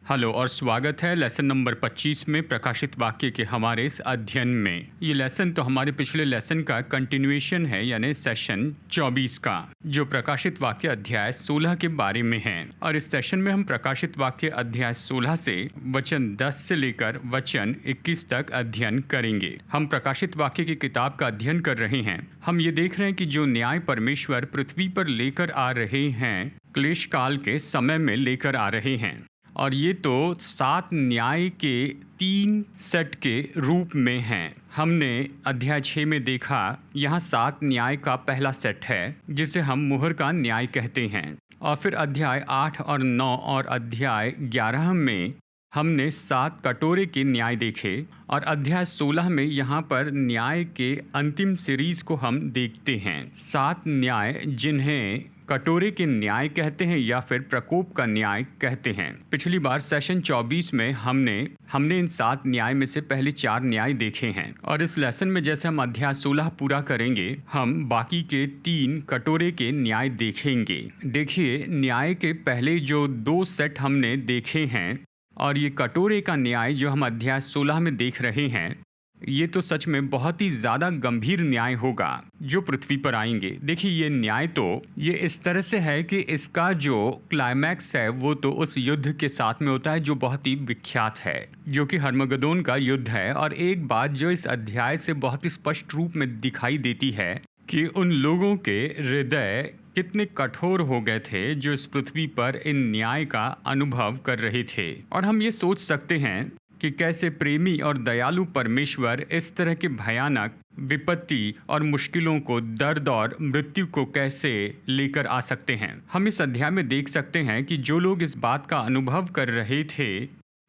Hello और स्वागत है लेसन नंबर 25 में प्रकाशित वाक्य के हमारे इस अध्ययन में। ये लेसन तो हमारे पिछले लेसन का कंटिन्यूएशन है, यानी सेशन 24 का, जो प्रकाशित वाक्य अध्याय 16 के बारे में है। और इस सेशन में हम प्रकाशित वाक्य अध्याय 16 से वचन 10 से लेकर वचन 21 तक अध्ययन करेंगे। हम प्रकाशित वाक्य की किताब का अध्ययन कर रहे हैं। हम ये देख रहे हैं कि जो न्याय परमेश्वर पृथ्वी पर लेकर आ रहे हैं, क्लेश काल के समय में लेकर आ रहे हैं। और ये तो 7 न्याय के 3 सेट के रूप में हैं। हमने अध्याय 6 में देखा, यहाँ 7 न्याय का पहला सेट है जिसे हम मुहर का न्याय कहते हैं। और फिर अध्याय 8 और 9 और अध्याय 11 में हमने 7 कटोरे के न्याय देखे। और अध्याय 16 में यहाँ पर न्याय के अंतिम सीरीज को हम देखते हैं। 7 न्याय जिन्हें कटोरे के न्याय कहते हैं या फिर प्रकोप का न्याय कहते हैं। पिछली बार सेशन 24 में हमने इन 7 न्याय में से पहले 4 न्याय देखे हैं। और इस लेसन में जैसे हम अध्याय 16 पूरा करेंगे, हम बाकी के 3 कटोरे के न्याय देखेंगे। देखिए, न्याय के पहले जो 2 सेट हमने देखे हैं और ये कटोरे का न्याय जो हम अध्याय 16 में देख रहे हैं, ये तो सच में बहुत ही ज़्यादा गंभीर न्याय होगा जो पृथ्वी पर आएंगे। देखिए, ये न्याय तो ये इस तरह से है कि इसका जो क्लाइमैक्स है वो तो उस युद्ध के साथ में होता है जो बहुत ही विख्यात है, जो कि हर्मगदोन का युद्ध है। और एक बात जो इस अध्याय से बहुत ही स्पष्ट रूप में दिखाई देती है कि उन लोगों के हृदय कितने कठोर हो गए थे जो इस पृथ्वी पर इन न्याय का अनुभव कर रहे थे। और हम ये सोच सकते हैं कि कैसे प्रेमी और दयालु परमेश्वर इस तरह के भयानक विपत्ति और मुश्किलों को, दर्द और मृत्यु को कैसे लेकर आ सकते हैं। हम इस अध्याय में देख सकते हैं कि जो लोग इस बात का अनुभव कर रहे थे,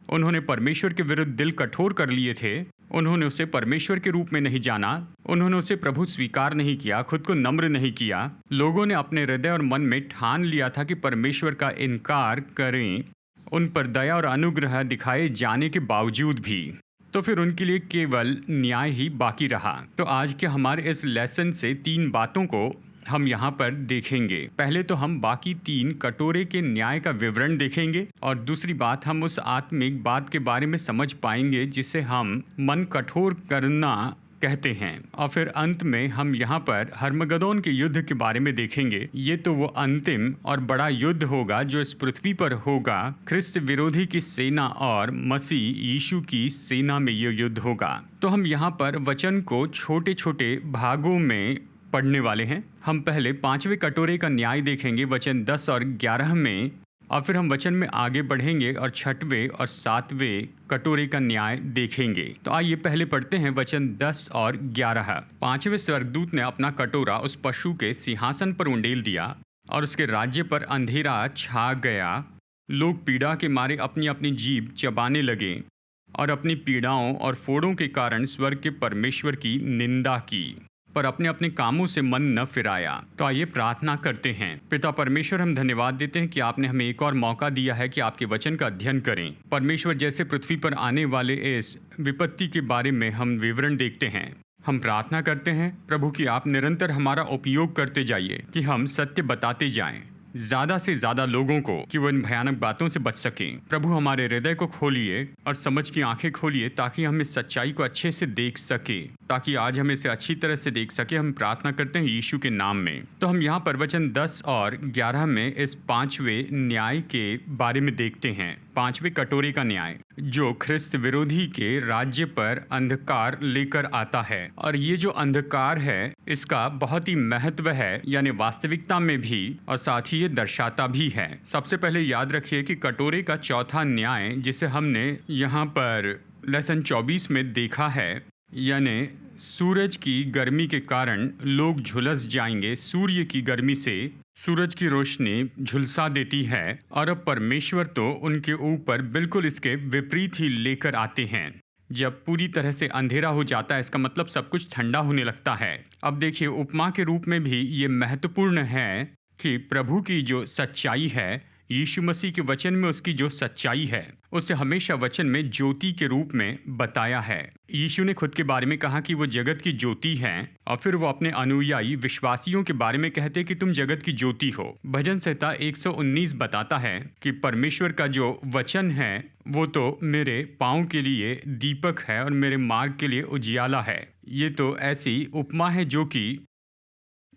उन्होंने परमेश्वर के विरुद्ध दिल कठोर कर लिए थे। उन्होंने उसे परमेश्वर के रूप में नहीं जाना, उन्होंने उसे प्रभु स्वीकार नहीं किया, खुद को नम्र नहीं किया। लोगों ने अपने हृदय और मन में ठान लिया था कि परमेश्वर का इनकार करें, उन पर दया और अनुग्रह दिखाए जाने के बावजूद भी। तो फिर उनके लिए केवल न्याय ही बाकी रहा। तो आज के हमारे इस लेसन से 3 बातों को हम यहाँ पर देखेंगे। पहले तो हम बाकी 3 कटोरे के न्याय का विवरण देखेंगे, और दूसरी बात, हम उस आत्मिक बात के बारे में समझ पाएंगे जिसे हम मन कठोर करना कहते हैं। और फिर अंत में हम यहाँ पर हर्मगदोन के युद्ध के बारे में देखेंगे। ये तो वो अंतिम और बड़ा युद्ध होगा जो इस पृथ्वी पर होगा। ख्रिस्त विरोधी की सेना और मसीह यीशु की सेना में ये युद्ध होगा। तो हम यहाँ पर वचन को छोटे छोटे भागों में पढ़ने वाले हैं। हम पहले 5वें कटोरे का न्याय देखेंगे वचन 10 और 11 में, और फिर हम वचन में आगे बढ़ेंगे और 6वें और 7वें कटोरे का न्याय देखेंगे। तो आइए पहले पढ़ते हैं वचन 10 और 11। 5वें स्वर्गदूत ने अपना कटोरा उस पशु के सिंहासन पर उंडेल दिया और उसके राज्य पर अंधेरा छा गया। लोग पीड़ा के मारे अपनी अपनी जीभ चबाने लगे और अपनी पीड़ाओं और फोड़ों के कारण स्वर्ग के परमेश्वर की निंदा की, पर अपने अपने कामों से मन न फिराया। तो आइए प्रार्थना करते हैं। पिता परमेश्वर, हम धन्यवाद देते हैं कि आपने हमें एक और मौका दिया है कि आपके वचन का अध्ययन करें। परमेश्वर, जैसे पृथ्वी पर आने वाले इस विपत्ति के बारे में हम विवरण देखते हैं, हम प्रार्थना करते हैं प्रभु कि आप निरंतर हमारा उपयोग करते जाइए, कि हम सत्य बताते जाएं ज़्यादा से ज़्यादा लोगों को, कि वो इन भयानक बातों से बच सकें। प्रभु, हमारे हृदय को खोलिए और समझ की आंखें खोलिए ताकि हम इस सच्चाई को अच्छे से देख सके, ताकि आज हम इसे अच्छी तरह से देख सके। हम प्रार्थना करते हैं यीशु के नाम में। तो हम यहाँ पर वचन 10 और 11 में इस 5वें न्याय के बारे में देखते हैं। 5वें कटोरे का न्याय जो ख्रिस्त विरोधी के राज्य पर अंधकार लेकर आता है। और ये जो अंधकार है, इसका बहुत ही महत्व है, यानी वास्तविकता में भी, और साथ ही ये दर्शाता भी है। सबसे पहले याद रखिए कि कटोरे का चौथा न्याय जिसे हमने यहाँ पर लेसन 24 में देखा है, यानी सूरज की गर्मी के कारण लोग झुलस जाएंगे। सूर्य की गर्मी से सूरज की रोशनी झुलसा देती है और अब परमेश्वर तो उनके ऊपर बिल्कुल इसके विपरीत ही लेकर आते हैं। जब पूरी तरह से अंधेरा हो जाता है, इसका मतलब सब कुछ ठंडा होने लगता है। अब देखिए, उपमा के रूप में भी ये महत्वपूर्ण है कि प्रभु की जो सच्चाई है, यीशु मसीह के वचन में उसकी जो सच्चाई है, उसे हमेशा वचन में ज्योति के रूप में बताया है। यीशु ने खुद के बारे में कहा कि वो जगत की ज्योति हैं, और फिर वो अपने अनुयायी विश्वासियों के बारे में कहते कि तुम जगत की ज्योति हो। भजन संहिता 119 बताता है कि परमेश्वर का जो वचन है वो तो मेरे पाँव के लिए दीपक है और मेरे मार्ग के लिए उजियाला है। ये तो ऐसी उपमा है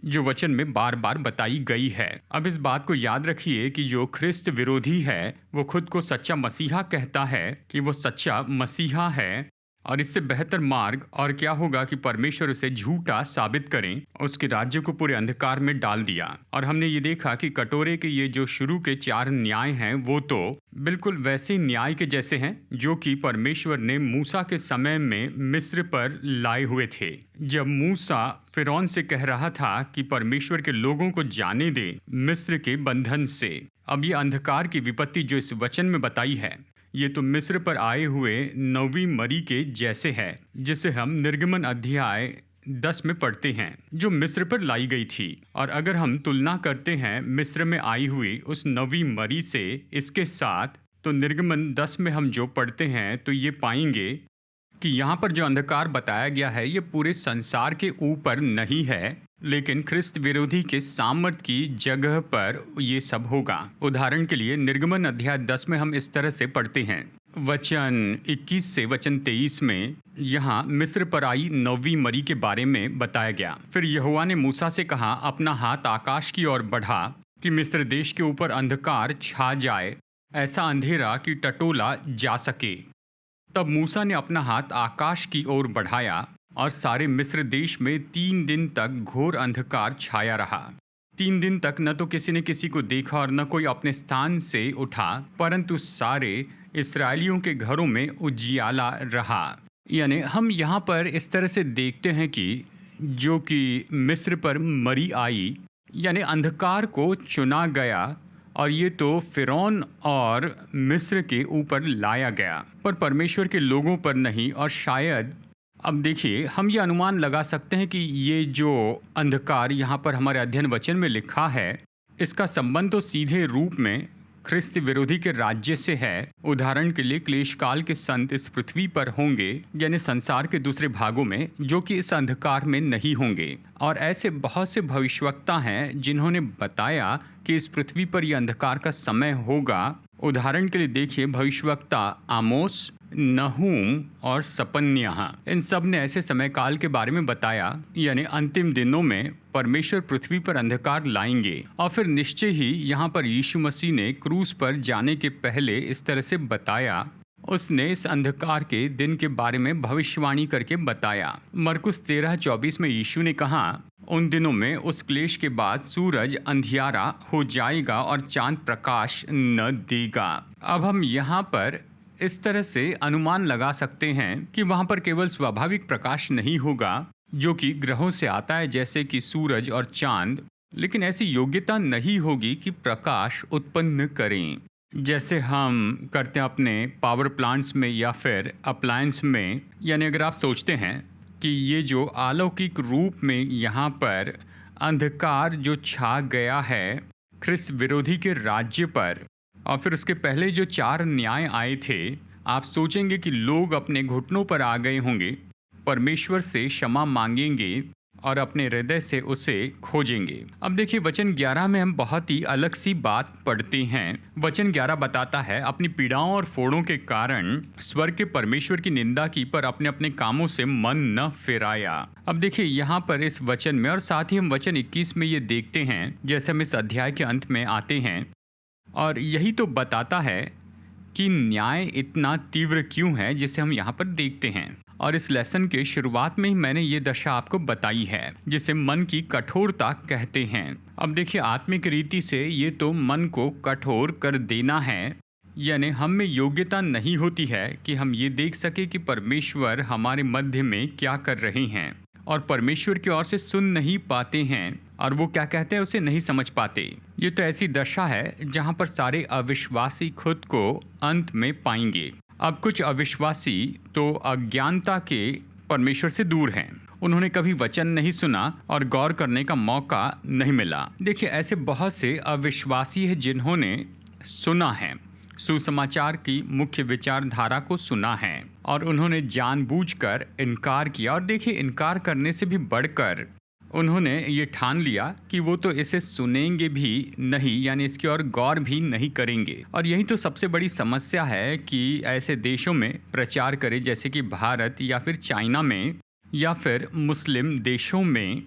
जो वचन में बार बार बताई गई है। अब इस बात को याद रखिए कि जो ख्रिस्त विरोधी है वो खुद को सच्चा मसीहा कहता है कि वो सच्चा मसीहा है, और इससे बेहतर मार्ग और क्या होगा कि परमेश्वर उसे झूठा साबित करें और उसके राज्य को पूरे अंधकार में डाल दिया। और हमने ये देखा कि कटोरे के ये जो शुरू के 4 न्याय हैं वो तो बिल्कुल वैसे न्याय के जैसे हैं जो कि परमेश्वर ने मूसा के समय में मिस्र पर लाए हुए थे। जब मूसा फिरौन से कह रहा था कि परमेश्वर के लोगों को जाने दे मिस्र के बंधन से। अब ये अंधकार की विपत्ति जो इस वचन में बताई है, ये तो मिस्र पर आए हुए 9वीं मरी के जैसे है, जिसे हम निर्गमन अध्याय 10 में पढ़ते हैं, जो मिस्र पर लाई गई थी। और अगर हम तुलना करते हैं मिस्र में आई हुई उस 9वीं मरी से इसके साथ, तो निर्गमन 10 में हम जो पढ़ते हैं तो ये पाएंगे कि यहाँ पर जो अंधकार बताया गया है ये पूरे संसार के ऊपर नहीं है, लेकिन ख्रिस्त विरोधी के सामर्थ की जगह पर ये सब होगा। उदाहरण के लिए निर्गमन अध्याय 10 में हम इस तरह से पढ़ते हैं, वचन 21 से वचन 23 में यहाँ मिस्र पर आई 9वीं मरी के बारे में बताया गया। फिर यहोवा ने मूसा से कहा, अपना हाथ आकाश की ओर बढ़ा कि मिस्र देश के ऊपर अंधकार छा जाए, ऐसा अंधेरा कि टटोला जा सके। तब मूसा ने अपना हाथ आकाश की ओर बढ़ाया और सारे मिस्र देश में 3 दिन तक घोर अंधकार छाया रहा। 3 दिन तक न तो किसी ने किसी को देखा और न कोई अपने स्थान से उठा, परंतु सारे इस्राएलियों के घरों में उजियाला रहा। यानी हम यहाँ पर इस तरह से देखते हैं कि जो कि मिस्र पर मरी आई, यानी अंधकार को चुना गया, और ये तो फिरौन और मिस्र के ऊपर लाया गया, पर परमेश्वर के लोगों पर नहीं। और शायद अब देखिए, हम ये अनुमान लगा सकते हैं कि ये जो अंधकार यहाँ पर हमारे अध्ययन वचन में लिखा है, इसका संबंध तो सीधे रूप में ख्रिस्त विरोधी के राज्य से है। उदाहरण के लिए क्लेश काल के संत इस पृथ्वी पर होंगे, यानी संसार के दूसरे भागों में, जो कि इस अंधकार में नहीं होंगे। और ऐसे बहुत से भविष्यवक्ता हैं जिन्होंने बताया कि इस पृथ्वी पर यह अंधकार का समय होगा। उदाहरण के लिए देखिए, भविष्यवक्ता आमोस, नहूम और सपन्याह, इन सब ने ऐसे समय काल के बारे में बताया, यानी अंतिम दिनों में परमेश्वर पृथ्वी पर अंधकार लाएंगे। और फिर निश्चय ही यहाँ पर यीशु मसीह ने क्रूस पर जाने के पहले इस तरह से बताया, उसने इस अंधकार के दिन के बारे में भविष्यवाणी करके बताया। मरकुस 13:24 में यीशु ने कहा, उन दिनों में उस क्लेश के बाद सूरज अंधियारा हो जाएगा और चांद प्रकाश न देगा। अब हम यहाँ पर इस तरह से अनुमान लगा सकते हैं कि वहाँ पर केवल स्वाभाविक प्रकाश नहीं होगा जो कि ग्रहों से आता है, जैसे कि सूरज और चांद, लेकिन ऐसी योग्यता नहीं होगी कि प्रकाश उत्पन्न करें जैसे हम करते हैं अपने पावर प्लांट्स में या फिर अप्लायंस में। यानी अगर आप सोचते हैं कि ये जो अलौकिक रूप में यहाँ पर अंधकार जो छा गया है ख्रिस्त विरोधी के राज्य पर, और फिर उसके पहले जो 4 न्याय आए थे, आप सोचेंगे कि लोग अपने घुटनों पर आ गए होंगे, परमेश्वर से क्षमा मांगेंगे और अपने हृदय से उसे खोजेंगे। अब देखिए, वचन 11 में हम बहुत ही अलग सी बात पढ़ते हैं। वचन 11 बताता है, अपनी पीड़ाओं और फोड़ों के कारण स्वर्ग के परमेश्वर की निंदा की, पर अपने अपने कामों से मन न फिराया। अब देखिए, यहाँ पर इस वचन में, और साथ ही हम वचन 21 में ये देखते हैं, जैसे हम इस अध्याय के अंत में आते हैं, और यही तो बताता है कि न्याय इतना तीव्र क्यों है जिसे हम यहाँ पर देखते हैं। और इस लेसन के शुरुआत में ही मैंने ये दशा आपको बताई है, जिसे मन की कठोरता कहते हैं। अब देखिए, आत्मिक रीति से ये तो मन को कठोर कर देना है, यानी हम में योग्यता नहीं होती है कि हम ये देख सके कि परमेश्वर हमारे मध्य में क्या कर रहे हैं, और परमेश्वर की ओर से सुन नहीं पाते हैं और वो क्या कहते हैं उसे नहीं समझ पाते। ये तो ऐसी दशा है जहाँ पर सारे अविश्वासी खुद को अंत में पाएंगे। अब कुछ अविश्वासी तो अज्ञानता के परमेश्वर से दूर हैं। उन्होंने कभी वचन नहीं सुना और गौर करने का मौका नहीं मिला। देखिए, ऐसे बहुत से अविश्वासी हैं जिन्होंने सुना है, सुसमाचार की मुख्य विचारधारा को सुना है, और उन्होंने जानबूझकर इनकार किया। और देखिए, इनकार करने से भी बढ़कर उन्होंने ये ठान लिया कि वो तो इसे सुनेंगे भी नहीं, यानी इसकी ओर गौर भी नहीं करेंगे। और यही तो सबसे बड़ी समस्या है कि ऐसे देशों में प्रचार करें जैसे कि भारत या फिर चाइना में या फिर मुस्लिम देशों में,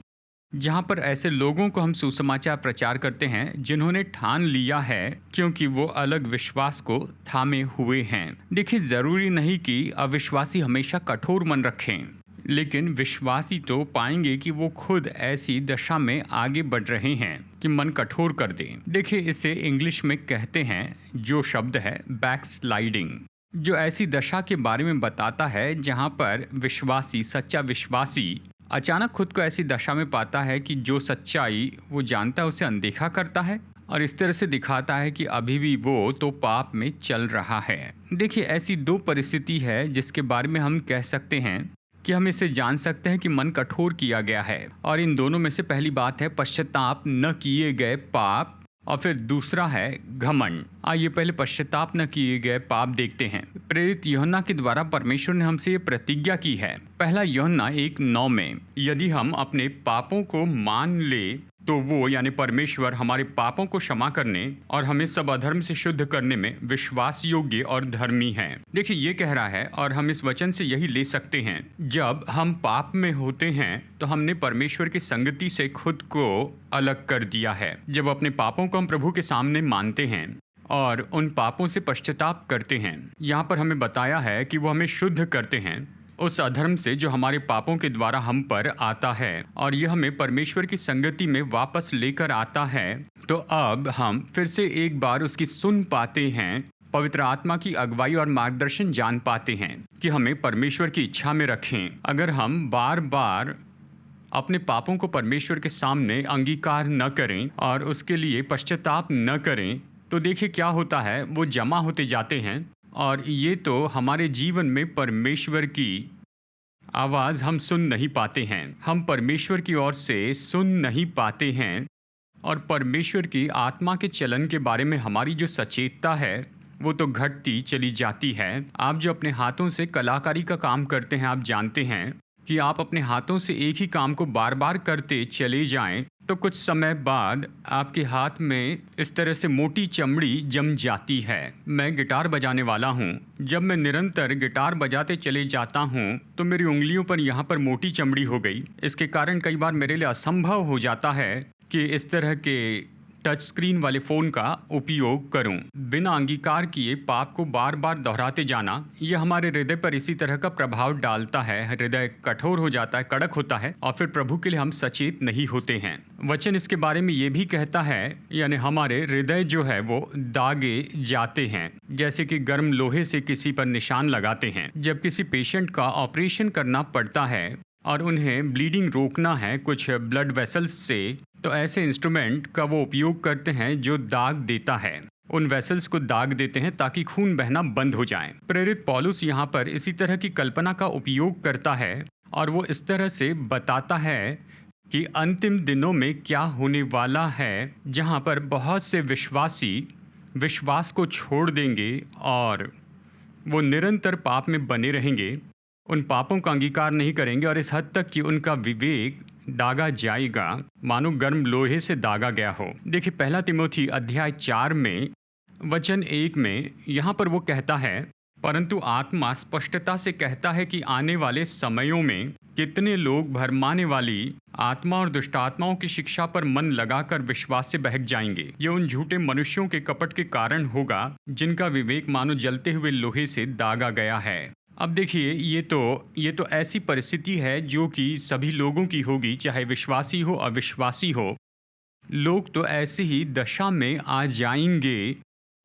जहाँ पर ऐसे लोगों को हम सुसमाचार प्रचार करते हैं जिन्होंने ठान लिया है क्योंकि वो अलग विश्वास को थामे हुए हैं। देखिए, ज़रूरी नहीं कि अविश्वासी हमेशा कठोर मन रखें, लेकिन विश्वासी तो पाएंगे कि वो खुद ऐसी दशा में आगे बढ़ रहे हैं कि मन कठोर कर दें। देखिए, इसे इंग्लिश में कहते हैं, जो शब्द है बैकस्लाइडिंग, जो ऐसी दशा के बारे में बताता है जहाँ पर विश्वासी, सच्चा विश्वासी अचानक खुद को ऐसी दशा में पाता है कि जो सच्चाई वो जानता है उसे अनदेखा करता है और इस तरह से दिखाता है कि अभी भी वो तो पाप में चल रहा है। देखिए, ऐसी दो परिस्थिति है जिसके बारे में हम कह सकते हैं कि हम इसे जान सकते हैं कि मन कठोर किया गया है, और इन दोनों में से पहली बात है पश्चाताप न किए गए पाप, और फिर दूसरा है घमंड। आइए पहले पश्चाताप न किए गए पाप देखते हैं। प्रेरित यूहन्ना के द्वारा परमेश्वर ने हमसे ये प्रतिज्ञा की है। पहला यूहन्ना 1:9 में, यदि हम अपने पापों को मान ले तो वो यानी परमेश्वर हमारे पापों को क्षमा करने और हमें सब अधर्म से शुद्ध करने में विश्वास योग्य और धर्मी है। देखिए, ये कह रहा है और हम इस वचन से यही ले सकते हैं, जब हम पाप में होते हैं तो हमने परमेश्वर की संगति से खुद को अलग कर दिया है। जब अपने पापों को हम प्रभु के सामने मानते हैं और उन पापों से पश्चाताप करते हैं, यहाँ पर हमें बताया है कि वो हमें शुद्ध करते हैं उस अधर्म से जो हमारे पापों के द्वारा हम पर आता है, और यह हमें परमेश्वर की संगति में वापस लेकर आता है। तो अब हम फिर से एक बार उसकी सुन पाते हैं, पवित्र आत्मा की अगुवाई और मार्गदर्शन जान पाते हैं कि हमें परमेश्वर की इच्छा में रखें। अगर हम बार बार अपने पापों को परमेश्वर के सामने अंगीकार न करें और उसके लिए पश्चाताप न करें, तो देखिए क्या होता है, वो जमा होते जाते हैं और ये तो हमारे जीवन में परमेश्वर की आवाज़ हम सुन नहीं पाते हैं। हम परमेश्वर की ओर से सुन नहीं पाते हैं और परमेश्वर की आत्मा के चलन के बारे में हमारी जो सचेतता है वो तो घटती चली जाती है। आप जो अपने हाथों से कलाकारी का काम करते हैं, आप जानते हैं कि आप अपने हाथों से एक ही काम को बार बार करते चले जाएं तो कुछ समय बाद आपके हाथ में इस तरह से मोटी चमड़ी जम जाती है। मैं गिटार बजाने वाला हूँ। जब मैं निरंतर गिटार बजाते चले जाता हूँ तो मेरी उंगलियों पर यहाँ पर मोटी चमड़ी हो गई। इसके कारण कई बार मेरे लिए असंभव हो जाता है कि इस तरह के टच स्क्रीन वाले फ़ोन का उपयोग करूं। बिना अंगीकार किए पाप को बार बार दोहराते जाना, यह हमारे हृदय पर इसी तरह का प्रभाव डालता है। हृदय कठोर हो जाता है, कड़क होता है और फिर प्रभु के लिए हम सचेत नहीं होते हैं। वचन इसके बारे में ये भी कहता है, यानी हमारे हृदय जो है वो दागे जाते हैं, जैसे कि गर्म लोहे से किसी पर निशान लगाते हैं। जब किसी पेशेंट का ऑपरेशन करना पड़ता है और उन्हें ब्लीडिंग रोकना है कुछ ब्लड वेसल्स से, तो ऐसे इंस्ट्रूमेंट का वो उपयोग करते हैं जो दाग देता है। उन वेसल्स को दाग देते हैं ताकि खून बहना बंद हो जाए। प्रेरित पौलुस यहाँ पर इसी तरह की कल्पना का उपयोग करता है और वो इस तरह से बताता है कि अंतिम दिनों में क्या होने वाला है, जहाँ पर बहुत से विश्वासी विश्वास को छोड़ देंगे और वो निरंतर पाप में बने रहेंगे, उन पापों का अंगीकार नहीं करेंगे और इस हद तक कि उनका विवेक दागा जाएगा मानो गर्म लोहे से दागा गया हो। देखिए, पहला तिमोथी अध्याय 4 में वचन 1 में यहाँ पर वो कहता है, परंतु आत्मा स्पष्टता से कहता है कि आने वाले समयों में कितने लोग भरमाने वाली आत्मा और दुष्टात्माओं की शिक्षा पर मन लगाकर विश्वास से बहक जाएंगे। ये उन झूठे मनुष्यों के कपट के कारण होगा जिनका विवेक मानो जलते हुए लोहे से दागा गया है। अब देखिए, ये तो ऐसी परिस्थिति है जो कि सभी लोगों की होगी, चाहे विश्वासी हो अविश्वासी हो। लोग तो ऐसी ही दशा में आ जाएंगे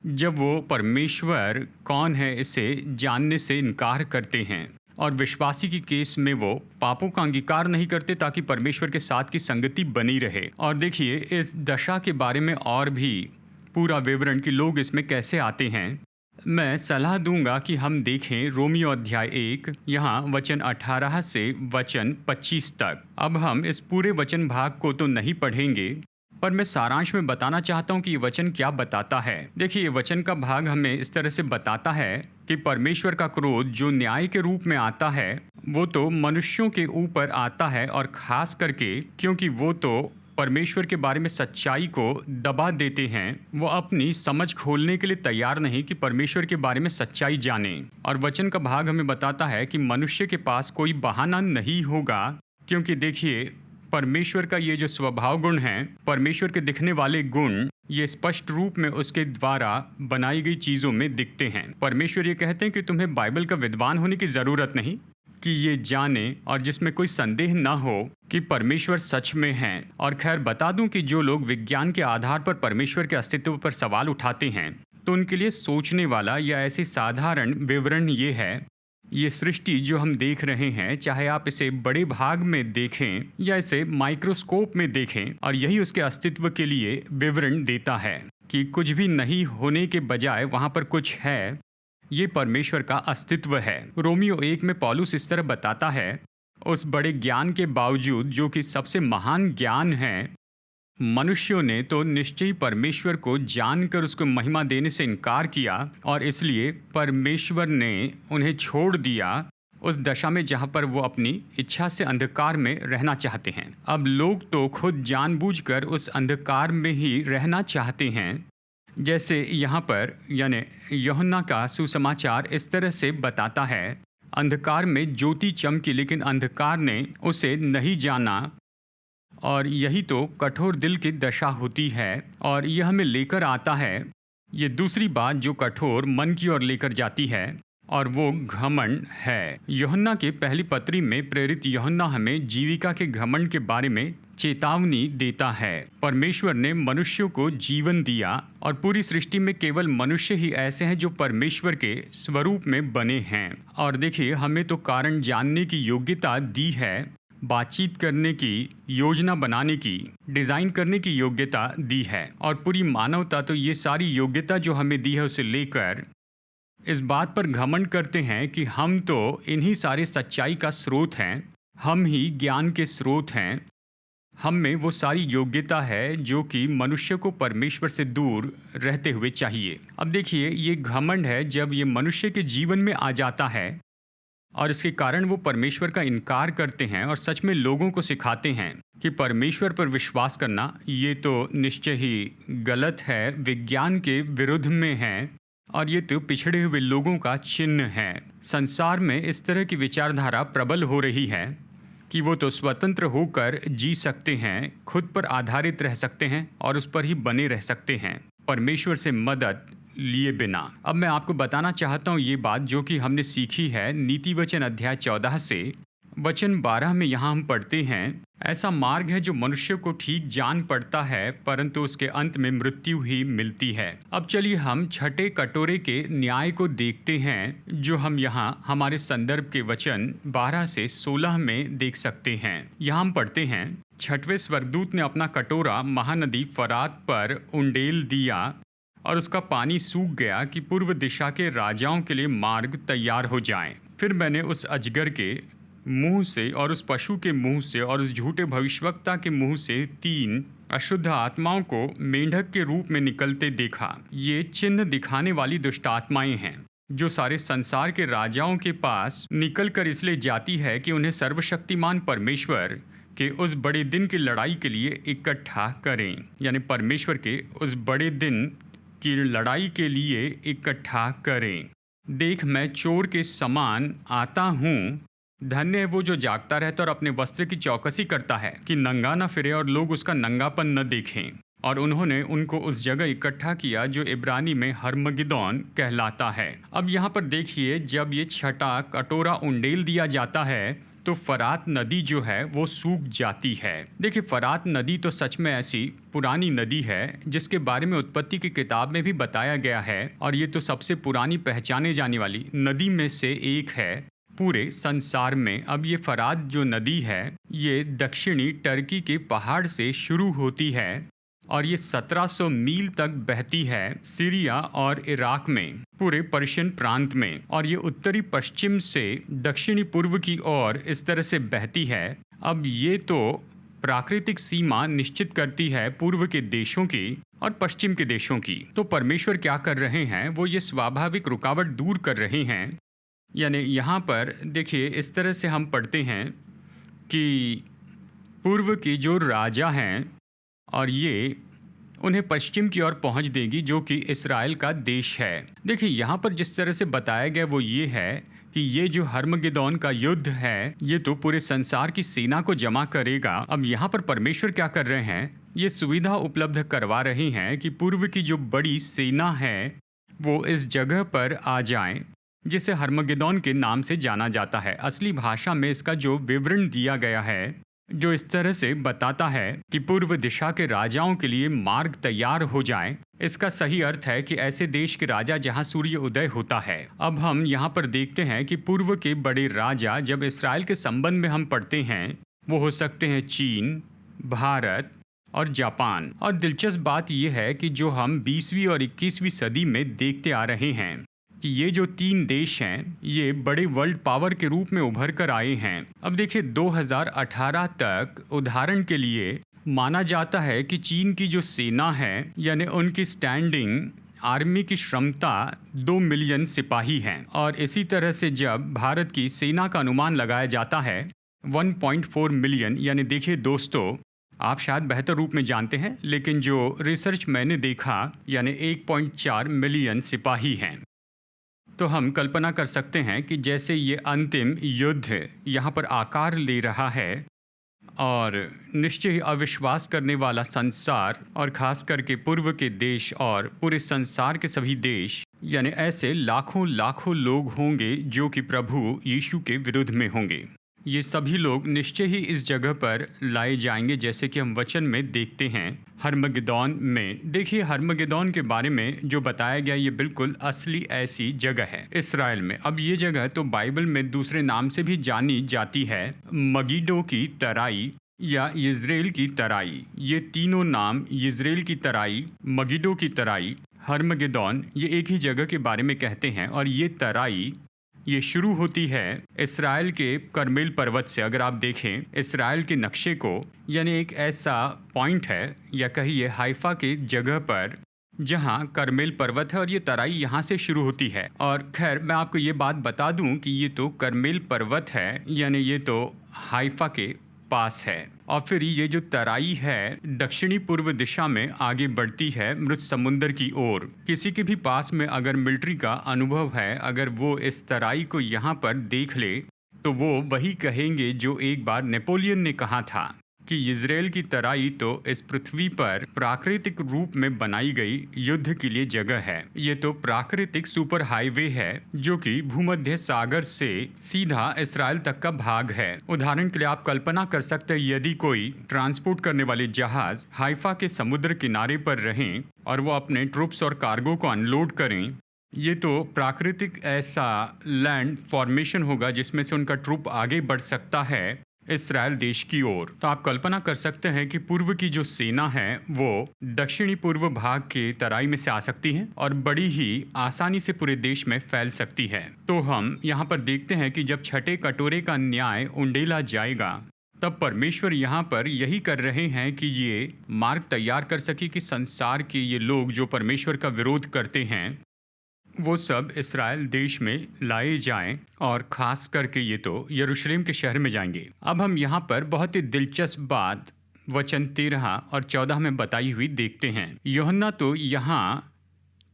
जब वो परमेश्वर कौन है इसे जानने से इनकार करते हैं, और विश्वासी की केस में वो पापों का अंगीकार नहीं करते ताकि परमेश्वर के साथ की संगति बनी रहे। और देखिए इस दशा के बारे में और भी पूरा विवरण कि लोग इसमें कैसे आते हैं, मैं सलाह दूंगा कि हम देखें रोमियो अध्याय 1 यहाँ वचन 18 से वचन 25 तक। अब हम इस पूरे वचन भाग को तो नहीं पढ़ेंगे, पर मैं सारांश में बताना चाहता हूँ कि ये वचन क्या बताता है। देखिए ये वचन का भाग हमें इस तरह से बताता है कि परमेश्वर का क्रोध जो न्याय के रूप में आता है वो तो मनुष्यों के ऊपर आता है, और खास करके क्योंकि वो तो परमेश्वर के बारे में सच्चाई को दबा देते हैं, वो अपनी समझ खोलने के लिए तैयार नहीं कि परमेश्वर के बारे में सच्चाई जाने। और वचन का भाग हमें बताता है कि मनुष्य के पास कोई बहाना नहीं होगा, क्योंकि देखिए परमेश्वर का ये जो स्वभाव गुण है, परमेश्वर के दिखने वाले गुण, ये स्पष्ट रूप में उसके द्वारा बनाई गई चीज़ों में दिखते हैं। परमेश्वर ये कहते हैं कि तुम्हें बाइबल का विद्वान होने की ज़रूरत नहीं कि ये जाने और जिसमें कोई संदेह ना हो कि परमेश्वर सच में हैं। और खैर बता दूं कि जो लोग विज्ञान के आधार पर परमेश्वर के अस्तित्व पर सवाल उठाते हैं, तो उनके लिए सोचने वाला या ऐसी साधारण विवरण ये है, ये सृष्टि जो हम देख रहे हैं, चाहे आप इसे बड़े भाग में देखें या इसे माइक्रोस्कोप में देखें, और यही उसके अस्तित्व के लिए विवरण देता है कि कुछ भी नहीं होने के बजाय वहाँ पर कुछ है। ये परमेश्वर का अस्तित्व है। रोमियो 1 में पौलुस इस तरह बताता है, उस बड़े ज्ञान के बावजूद जो कि सबसे महान ज्ञान है, मनुष्यों ने तो निश्चय ही परमेश्वर को जानकर उसको महिमा देने से इनकार किया, और इसलिए परमेश्वर ने उन्हें छोड़ दिया उस दशा में जहाँ पर वो अपनी इच्छा से अंधकार में रहना चाहते हैं। अब लोग तो खुद जानबूझकर उस अंधकार में ही रहना चाहते हैं, जैसे यहाँ पर यानी यूहन्ना का सुसमाचार इस तरह से बताता है, अंधकार में ज्योति चमकी लेकिन अंधकार ने उसे नहीं जाना। और यही तो कठोर दिल की दशा होती है, और यह हमें लेकर आता है ये दूसरी बात जो कठोर मन की ओर लेकर जाती है, और वो घमंड है। यूहन्ना के पहली पत्री में प्रेरित यूहन्ना हमें जीविका के घमंड के बारे में चेतावनी देता है। परमेश्वर ने मनुष्यों को जीवन दिया, और पूरी सृष्टि में केवल मनुष्य ही ऐसे हैं जो परमेश्वर के स्वरूप में बने हैं। और देखिए हमें तो कारण जानने की योग्यता दी है, बातचीत करने की, योजना बनाने की, डिज़ाइन करने की योग्यता दी है, और पूरी मानवता तो ये सारी योग्यता जो हमें दी है उसे लेकर इस बात पर घमंड करते हैं कि हम तो इन्हीं सारे सच्चाई का स्रोत हैं, हम ही ज्ञान के स्रोत हैं, हम में वो सारी योग्यता है जो कि मनुष्य को परमेश्वर से दूर रहते हुए चाहिए। अब देखिए ये घमंड है जब ये मनुष्य के जीवन में आ जाता है, और इसके कारण वो परमेश्वर का इनकार करते हैं और सच में लोगों को सिखाते हैं कि परमेश्वर पर विश्वास करना ये तो निश्चय ही गलत है, विज्ञान के विरुद्ध में है, और ये तो पिछड़े हुए लोगों का चिन्ह है। संसार में इस तरह की विचारधारा प्रबल हो रही है कि वो तो स्वतंत्र होकर जी सकते हैं, खुद पर आधारित रह सकते हैं और उस पर ही बने रह सकते हैं, परमेश्वर से मदद लिए बिना। अब मैं आपको बताना चाहता हूँ ये बात जो कि हमने सीखी है नीति वचन अध्याय 14 से वचन 12 में। यहाँ हम पढ़ते हैं, ऐसा मार्ग है जो मनुष्य को ठीक जान पड़ता है, परंतु उसके अंत में मृत्यु ही मिलती है। अब चलिए हम छठे कटोरे के न्याय को देखते हैं, जो हम यहाँ हमारे संदर्भ के वचन 12 से 16 में देख सकते हैं। यहाँ हम पढ़ते हैं, छठवें स्वर्गदूत ने अपना कटोरा महानदी फरात पर उंडेल दिया, और उसका पानी सूख गया कि पूर्व दिशा के राजाओं के लिए मार्ग तैयार हो जाए। फिर मैंने उस अजगर के मुंह से और उस पशु के मुंह से और उस झूठे भविष्यवक्ता के मुंह से 3 अशुद्ध आत्माओं को मेंढक के रूप में निकलते देखा। ये चिन्ह दिखाने वाली दुष्ट आत्माएं हैं जो सारे संसार के राजाओं के पास निकल कर इसलिए जाती है कि उन्हें सर्वशक्तिमान परमेश्वर के उस बड़े दिन की लड़ाई के लिए इकट्ठा करें, यानी परमेश्वर के उस बड़े दिन की लड़ाई के लिए इकट्ठा करें। देख मैं चोर के समान आता हूँ, धन्य है वो जो जागता रहता और अपने वस्त्र की चौकसी करता है कि नंगा न फिरे और लोग उसका नंगापन न देखें। और उन्होंने उनको उस जगह इकट्ठा किया जो इब्रानी में हर्मगिदोन कहलाता है। अब यहाँ पर देखिए, जब ये छठा कटोरा उंडेल दिया जाता है तो फरात नदी जो है वो सूख जाती है। देखिए, फरात नदी तो सच में ऐसी पुरानी नदी है जिसके बारे में उत्पत्ति की किताब में भी बताया गया है, और ये तो सबसे पुरानी पहचाने जाने वाली नदी में से एक है पूरे संसार में। अब ये फरात जो नदी है ये दक्षिणी टर्की के पहाड़ से शुरू होती है और ये 1700 मील तक बहती है सीरिया और इराक में, पूरे पर्शियन प्रांत में, और ये उत्तरी पश्चिम से दक्षिणी पूर्व की ओर इस तरह से बहती है। अब ये तो प्राकृतिक सीमा निश्चित करती है पूर्व के देशों की और पश्चिम के देशों की। तो परमेश्वर क्या कर रहे हैं, वो ये स्वाभाविक रुकावट दूर कर रहे हैं। यानी यहाँ पर देखिए, इस तरह से हम पढ़ते हैं कि पूर्व के जो राजा हैं और ये उन्हें पश्चिम की ओर पहुंच देगी जो कि इस्राएल का देश है। देखिए, यहाँ पर जिस तरह से बताया गया वो ये है कि ये जो हर्मगिदोन का युद्ध है ये तो पूरे संसार की सेना को जमा करेगा। अब यहाँ पर परमेश्वर क्या कर रहे हैं, ये सुविधा उपलब्ध करवा रहे हैं कि पूर्व की जो बड़ी सेना है वो इस जगह पर आ जाएं, जिसे हर्मगिदोन के नाम से जाना जाता है। असली भाषा में इसका जो विवरण दिया गया है, जो इस तरह से बताता है कि पूर्व दिशा के राजाओं के लिए मार्ग तैयार हो जाए। इसका सही अर्थ है कि ऐसे देश के राजा जहां सूर्य उदय होता है। अब हम यहां पर देखते हैं कि पूर्व के बड़े राजा जब इस्राएल के संबंध में हम पढ़ते हैं वो हो सकते हैं चीन, भारत और जापान। और दिलचस्प बात यह है कि जो हम 20वीं और 21वीं सदी में देखते आ रहे हैं कि ये जो तीन देश हैं ये बड़े वर्ल्ड पावर के रूप में उभर कर आए हैं। अब देखिए, 2018 तक उदाहरण के लिए माना जाता है कि चीन की जो सेना है यानी उनकी स्टैंडिंग आर्मी की क्षमता 2 मिलियन सिपाही हैं, और इसी तरह से जब भारत की सेना का अनुमान लगाया जाता है 1.4 मिलियन। यानी देखिए दोस्तों, आप शायद बेहतर रूप में जानते हैं, लेकिन जो रिसर्च मैंने देखा यानी 1.4 मिलियन सिपाही हैं। तो हम कल्पना कर सकते हैं कि जैसे ये अंतिम युद्ध यहाँ पर आकार ले रहा है और निश्चय ही अविश्वास करने वाला संसार और खास करके पूर्व के देश और पूरे संसार के सभी देश, यानी ऐसे लाखों लाखों लोग होंगे जो कि प्रभु यीशु के विरुद्ध में होंगे। ये सभी लोग निश्चय ही इस जगह पर लाए जाएंगे, जैसे कि हम वचन में देखते हैं हर्मगिदोन में। देखिए, हर्मगिदोन के बारे में जो बताया गया ये बिल्कुल असली ऐसी जगह है इस्राएल में। अब ये जगह तो बाइबल में दूसरे नाम से भी जानी जाती है, मगिडो की तराई या यिज्रेल की तराई। ये तीनों नाम, यिज्रेल की तराई, मगिडो की तराई, हर्मगिदोन, ये एक ही जगह के बारे में कहते हैं। और ये तराई ये शुरू होती है इस्राएल के करमेल पर्वत से। अगर आप देखें इस्राएल के नक्शे को, यानी एक ऐसा पॉइंट है या कहिए हाइफा के जगह पर जहां करमेल पर्वत है और ये तराई यहां से शुरू होती है। और खैर, मैं आपको ये बात बता दूं कि ये तो करमेल पर्वत है, यानी ये तो हाइफा के पास है। और फिर ये जो तराई है दक्षिणी पूर्व दिशा में आगे बढ़ती है मृत समुंदर की ओर। किसी के भी पास में अगर मिलिट्री का अनुभव है, अगर वो इस तराई को यहाँ पर देख ले तो वो वही कहेंगे जो एक बार नेपोलियन ने कहा था कि इजराइल की तराई तो इस पृथ्वी पर प्राकृतिक रूप में बनाई गई युद्ध के लिए जगह है। ये तो प्राकृतिक सुपर हाईवे है जो कि भूमध्य सागर से सीधा इस्राएल तक का भाग है। उदाहरण के लिए आप कल्पना कर सकते हैं, यदि कोई ट्रांसपोर्ट करने वाले जहाज हाइफा के समुद्र किनारे पर रहें और वो अपने ट्रूप्स और कार्गो को अनलोड करें, ये तो प्राकृतिक ऐसा लैंड फॉर्मेशन होगा जिसमें से उनका ट्रूप आगे बढ़ सकता है इस्राएल देश की ओर। तो आप कल्पना कर सकते हैं कि पूर्व की जो सेना है वो दक्षिणी पूर्व भाग के तराई में से आ सकती है और बड़ी ही आसानी से पूरे देश में फैल सकती है। तो हम यहाँ पर देखते हैं कि जब छठे कटोरे का न्याय उंडेला जाएगा तब परमेश्वर यहाँ पर यही कर रहे हैं कि ये मार्ग तैयार कर सके कि संसार के ये लोग जो परमेश्वर का विरोध करते हैं वो सब इस्राएल देश में लाए जाएं, और ख़ास करके ये तो यरूशलेम के शहर में जाएंगे। अब हम यहाँ पर बहुत ही दिलचस्प बात वचन 13 और 14 में बताई हुई देखते हैं। यूहन्ना तो यहाँ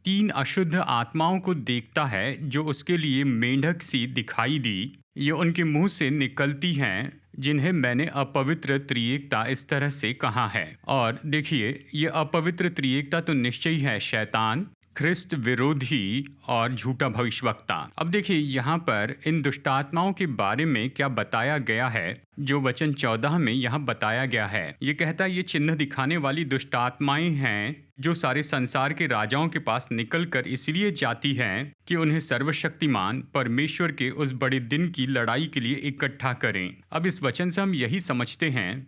3 अशुद्ध आत्माओं को देखता है जो उसके लिए मेंढक सी दिखाई दी। ये उनके मुंह से निकलती हैं जिन्हें मैंने अपवित्र त्रिएकता इस तरह से कहा है। और देखिए, ये अपवित्र त्रिएकता तो निश्चय ही है शैतान, ख्रिस्त विरोधी और झूठा भविष्यवक्ता। अब देखिए यहाँ पर इन दुष्ट आत्माओं के बारे में क्या बताया गया है। जो वचन 14 में यहाँ बताया गया है, ये कहता है ये चिन्ह दिखाने वाली दुष्ट आत्माएं हैं जो सारे संसार के राजाओं के पास निकलकर इसलिए जाती हैं कि उन्हें सर्वशक्तिमान परमेश्वर के उस बड़े दिन की लड़ाई के लिए इकट्ठा करें। अब इस वचन से हम यही समझते हैं,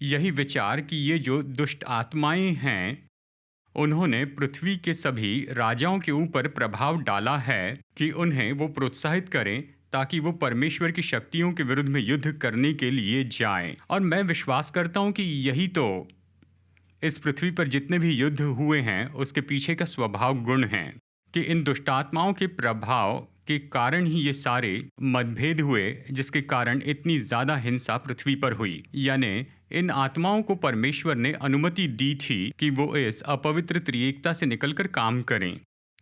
यही विचार कि ये जो दुष्ट आत्माएं हैं उन्होंने पृथ्वी के सभी राजाओं के ऊपर प्रभाव डाला है कि उन्हें वो प्रोत्साहित करें ताकि वो परमेश्वर की शक्तियों के विरुद्ध में युद्ध करने के लिए जाएं। और मैं विश्वास करता हूं कि यही तो इस पृथ्वी पर जितने भी युद्ध हुए हैं उसके पीछे का स्वभाव गुण है कि इन दुष्टात्माओं के प्रभाव के कारण ही ये सारे मतभेद हुए, जिसके कारण इतनी ज़्यादा हिंसा पृथ्वी पर हुई। यानी इन आत्माओं को परमेश्वर ने अनुमति दी थी कि वो इस अपवित्र त्रिएकता से निकलकर काम करें,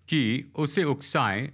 कि उसे उकसाएं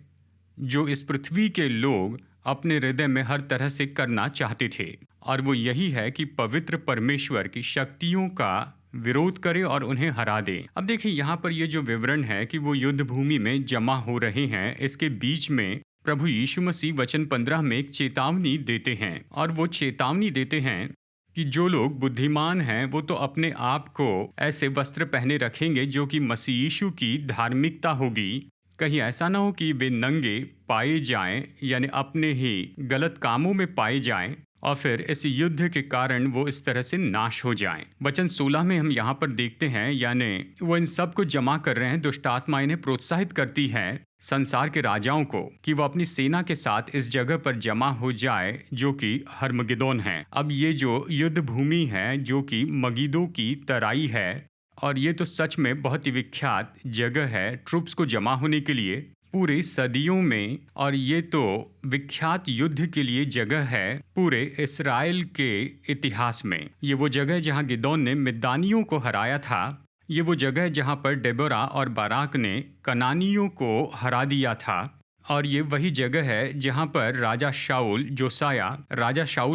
जो इस पृथ्वी के लोग अपने हृदय में हर तरह से करना चाहते थे। और वो यही है कि पवित्र परमेश्वर की शक्तियों का विरोध करे और उन्हें हरा दे। अब देखिए यहाँ पर ये जो विवरण है कि वो युद्ध भूमि में जमा हो रहे हैं, इसके बीच में प्रभु यीशु मसीह वचन 15 में एक चेतावनी देते हैं। और वो चेतावनी देते हैं कि जो लोग बुद्धिमान हैं वो तो अपने आप को ऐसे वस्त्र पहने रखेंगे जो कि मसीह यीशु की धार्मिकता होगी। कहीं ऐसा ना हो कि वे नंगे पाए जाएं, यानी अपने ही गलत कामों में पाए जाएं और फिर इस युद्ध के कारण वो इस तरह से नाश हो जाएं। वचन 16 में हम यहाँ पर देखते हैं, यानी वो इन सब को जमा कर रहे हैं। दुष्ट आत्मा इन्हें प्रोत्साहित करती है संसार के राजाओं को कि वो अपनी सेना के साथ इस जगह पर जमा हो जाए जो कि हर्मगिदोन है। अब ये जो युद्ध भूमि है जो कि मगिदो की तराई है, और ये तो सच में बहुत ही विख्यात जगह है ट्रुप्स को जमा होने के लिए पूरे सदियों में। और ये तो विख्यात युद्ध के लिए जगह है पूरे इस्राएल के इतिहास में। ये वो जगह जहाँ गिदोन ने मिद्यानियों को हराया था। ये वो जगह जहाँ पर डेबोरा और बाराक ने कनानियों को हरा दिया था। और ये वही जगह है जहाँ पर राजा शाऊल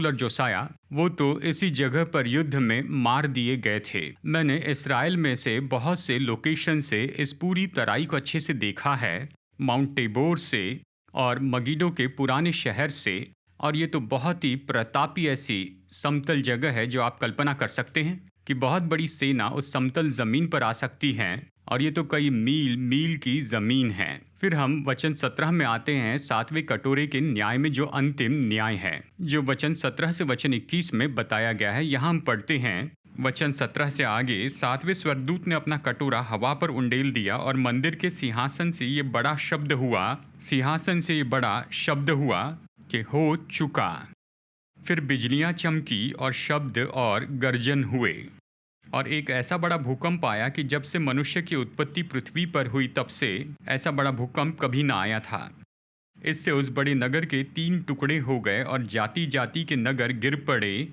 और जोसाया वो तो इसी जगह पर युद्ध में मार दिए गए थे। मैंने इस्राएल में से बहुत से लोकेशन से इस पूरी तराई को अच्छे से देखा है, माउंट टेबोर से और मगिडो के पुराने शहर से। और ये तो बहुत ही प्रतापी ऐसी समतल जगह है जो आप कल्पना कर सकते हैं कि बहुत बड़ी सेना उस समतल ज़मीन पर आ सकती है। और ये तो कई मील मील की ज़मीन है। फिर हम वचन 17 में आते हैं, 7वें कटोरे के न्याय में जो अंतिम न्याय है, जो वचन 17 से वचन 21 में बताया गया है। यहाँ हम पढ़ते हैं वचन 17 से आगे, 7वें स्वर्गदूत ने अपना कटोरा हवा पर उंडेल दिया और मंदिर के सिंहासन से ये बड़ा शब्द हुआ कि हो चुका। फिर बिजलियां चमकी और शब्द और गर्जन हुए। और एक ऐसा बड़ा भूकंप आया कि जब से मनुष्य की उत्पत्ति पृथ्वी पर हुई तब से ऐसा बड़ा भूकंप कभी ना आया था। इससे उस बड़े नगर के 3 टुकड़े हो गए और जाति जाति के नगर गिर पड़े।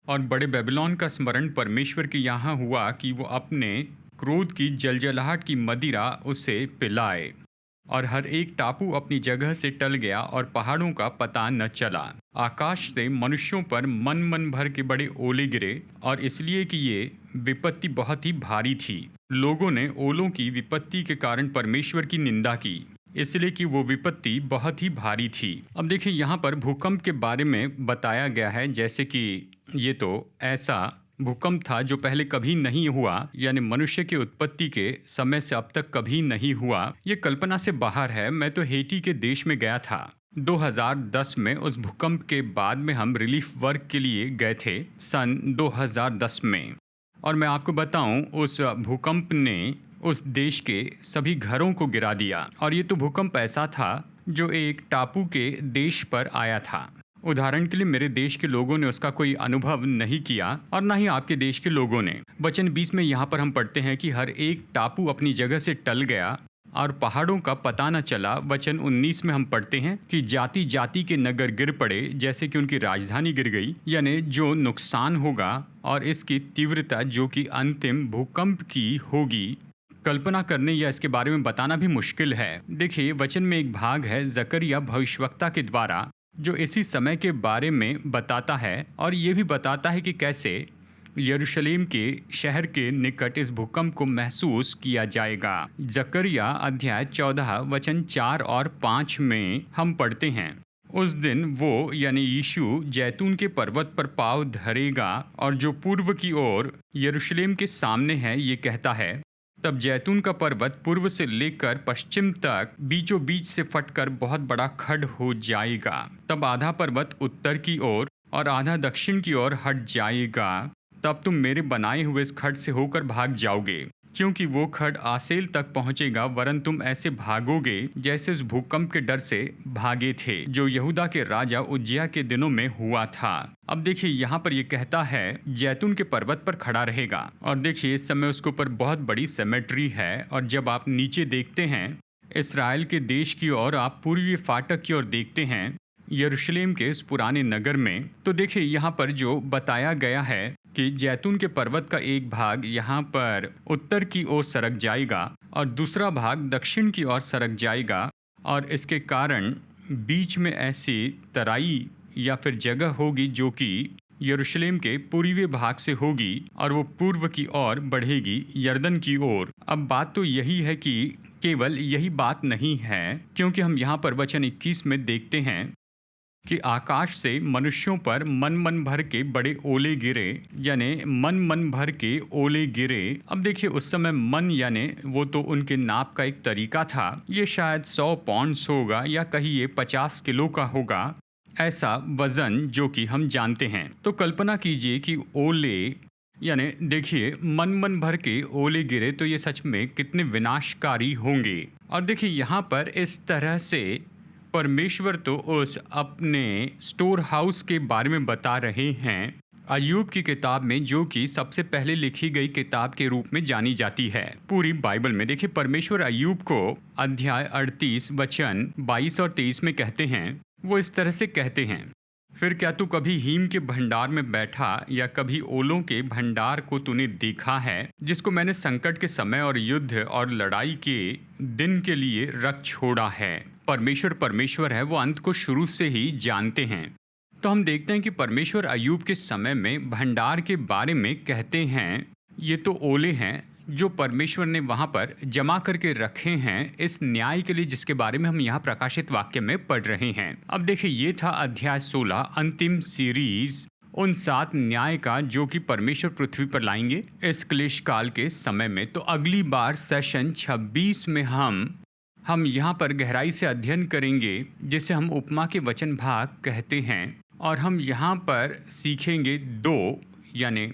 और बड़े बेबीलोन का स्मरण परमेश्वर के यहाँ हुआ कि वो अपने क्रोध की जलजलाहट की मदिरा उसे पिलाए। और हर एक टापू अपनी जगह से टल गया और पहाड़ों का पता न चला। आकाश से मनुष्यों पर मन भर के बड़े ओले गिरे, और इसलिए कि ये विपत्ति बहुत ही भारी थी। लोगों ने ओलों की विपत्ति के कारण परमेश्वर की निंदा की, इसलिए कि वो विपत्ति बहुत ही भारी थी। अब देखिए यहाँ पर भूकंप के बारे में बताया गया है, जैसे कि ये तो ऐसा भूकंप था जो पहले कभी नहीं हुआ, यानी मनुष्य की उत्पत्ति के समय से अब तक कभी नहीं हुआ। ये कल्पना से बाहर है। मैं तो हेटी के देश में गया था 2010 में। उस भूकंप के बाद में हम रिलीफ वर्क के लिए गए थे सन 2010 में। और मैं आपको बताऊं, उस भूकंप ने उस देश के सभी घरों को गिरा दिया। और ये तो भूकंप ऐसा था जो एक टापू के देश पर आया था। उदाहरण के लिए मेरे देश के लोगों ने उसका कोई अनुभव नहीं किया और ना ही आपके देश के लोगों ने। वचन 20 में यहाँ पर हम पढ़ते हैं कि हर एक टापू अपनी जगह से टल गया और पहाड़ों का पता न चला। वचन 19 में हम पढ़ते हैं कि जाति जाति के नगर गिर पड़े जैसे कि उनकी राजधानी गिर गई। यानी जो नुकसान होगा और इसकी तीव्रता जो कि अंतिम भूकंप की होगी, कल्पना करने या इसके बारे में बताना भी मुश्किल है। देखिए वचन में एक भाग है जकरिया भविष्यवक्ता के द्वारा जो इसी समय के बारे में बताता है, और ये भी बताता है कि कैसे यरूशलेम के शहर के निकट इस भूकंप को महसूस किया जाएगा। जकरिया अध्याय 14 वचन 4 और 5 में हम पढ़ते हैं, उस दिन वो यानी यीशु जैतून के पर्वत पर पाँव धरेगा और जो पूर्व की ओर यरूशलेम के सामने है ये कहता है। तब जैतून का पर्वत पूर्व से लेकर पश्चिम तक बीचों बीच से फटकर बहुत बड़ा खड्ड हो जाएगा। तब आधा पर्वत उत्तर की ओर और आधा दक्षिण की ओर हट जाएगा। तब तुम मेरे बनाए हुए इस खड्ड से होकर भाग जाओगे, क्योंकि वो खड्ड आसेल तक पहुंचेगा, वरन तुम ऐसे भागोगे जैसे उस भूकंप के डर से भागे थे जो यहूदा के राजा उज्जिया के दिनों में हुआ था। अब देखिए यहाँ पर ये कहता है जैतून के पर्वत पर खड़ा रहेगा, और देखिए इस समय उसके ऊपर बहुत बड़ी सेमेट्री है। और जब आप नीचे देखते हैं इसराइल के देश की ओर, आप पूर्वी फाटक की ओर देखते हैं यरूशलेम के इस पुराने नगर में, तो देखिए यहाँ पर जो बताया गया है कि जैतून के पर्वत का एक भाग यहाँ पर उत्तर की ओर सरक जाएगा और दूसरा भाग दक्षिण की ओर सरक जाएगा, और इसके कारण बीच में ऐसी तराई या फिर जगह होगी जो कि यरूशलेम के पूर्वी भाग से होगी और वो पूर्व की ओर बढ़ेगी यरदन की ओर। अब बात तो यही है कि केवल यही बात नहीं है, क्योंकि हम यहाँ पर वचन 21 में देखते हैं कि आकाश से मनुष्यों पर मन मन भर के बड़े ओले गिरे, यानी मन भर के ओले गिरे। अब देखिए उस समय मन यानी वो तो उनके नाप का एक तरीका था, ये शायद 100 पौंड्स होगा या कहिए 50 किलो का होगा, ऐसा वजन जो कि हम जानते हैं। तो कल्पना कीजिए कि ओले यानी देखिए मन भर के ओले गिरे, तो ये सच में कितने विनाशकारी होंगे। और देखिए यहाँ पर इस तरह से परमेश्वर तो उस अपने स्टोर हाउस के बारे में बता रहे हैं अय्यूब की किताब में, जो कि सबसे पहले लिखी गई किताब के रूप में जानी जाती है पूरी बाइबल में। देखिए परमेश्वर अय्यूब को अध्याय 38 वचन 22 और 23 में कहते हैं, वो इस तरह से कहते हैं, फिर क्या तू कभी हीम के भंडार में बैठा या कभी ओलों के भंडार को तूने देखा है, जिसको मैंने संकट के समय और युद्ध और लड़ाई के दिन के लिए रख छोड़ा है। परमेश्वर है, वो अंत को शुरू से ही जानते हैं। तो हम देखते हैं कि परमेश्वर अय्यूब के समय में भंडार के बारे में कहते हैं। ये तो ओले हैं जो परमेश्वर ने वहाँ पर जमा करके रखे हैं इस न्याय के लिए, जिसके बारे में हम यहाँ प्रकाशित वाक्य में पढ़ रहे हैं। अब देखिए ये था अध्याय 16, अंतिम सीरीज उन 7 न्याय का जो कि परमेश्वर पृथ्वी पर लाएंगे इस क्लेश काल के समय में। तो अगली बार सेशन 26 में हम यहाँ पर गहराई से अध्ययन करेंगे, जिसे हम उपमा के वचन भाग कहते हैं, और हम यहाँ पर सीखेंगे 2 यानी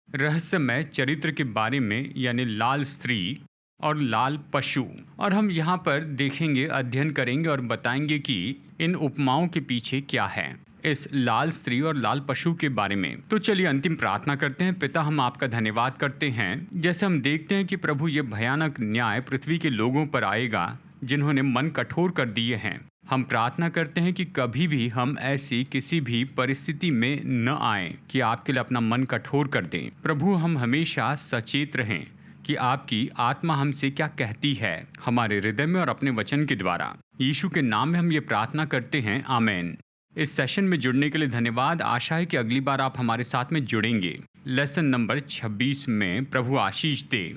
रहस्यमय चरित्र के बारे में, यानी लाल स्त्री और लाल पशु। और हम यहाँ पर देखेंगे, अध्ययन करेंगे और बताएंगे कि इन उपमाओं के पीछे क्या है इस लाल स्त्री और लाल पशु के बारे में। तो चलिए अंतिम प्रार्थना करते हैं। पिता, हम आपका धन्यवाद करते हैं, जैसे हम देखते हैं कि प्रभु ये भयानक न्याय पृथ्वी के लोगों पर आएगा जिन्होंने मन कठोर कर दिए हैं। हम प्रार्थना करते हैं कि कभी भी हम ऐसी किसी भी परिस्थिति में न आए कि आपके लिए अपना मन कठोर कर दें। प्रभु, हम हमेशा सचेत रहें कि आपकी आत्मा हमसे क्या कहती है हमारे हृदय में और अपने वचन के द्वारा। यीशु के नाम में हम ये प्रार्थना करते हैं, आमीन। इस सेशन में जुड़ने के लिए धन्यवाद। आशा है कि अगली बार आप हमारे साथ में जुड़ेंगे। लेसन नंबर 26 में प्रभु आशीष दे।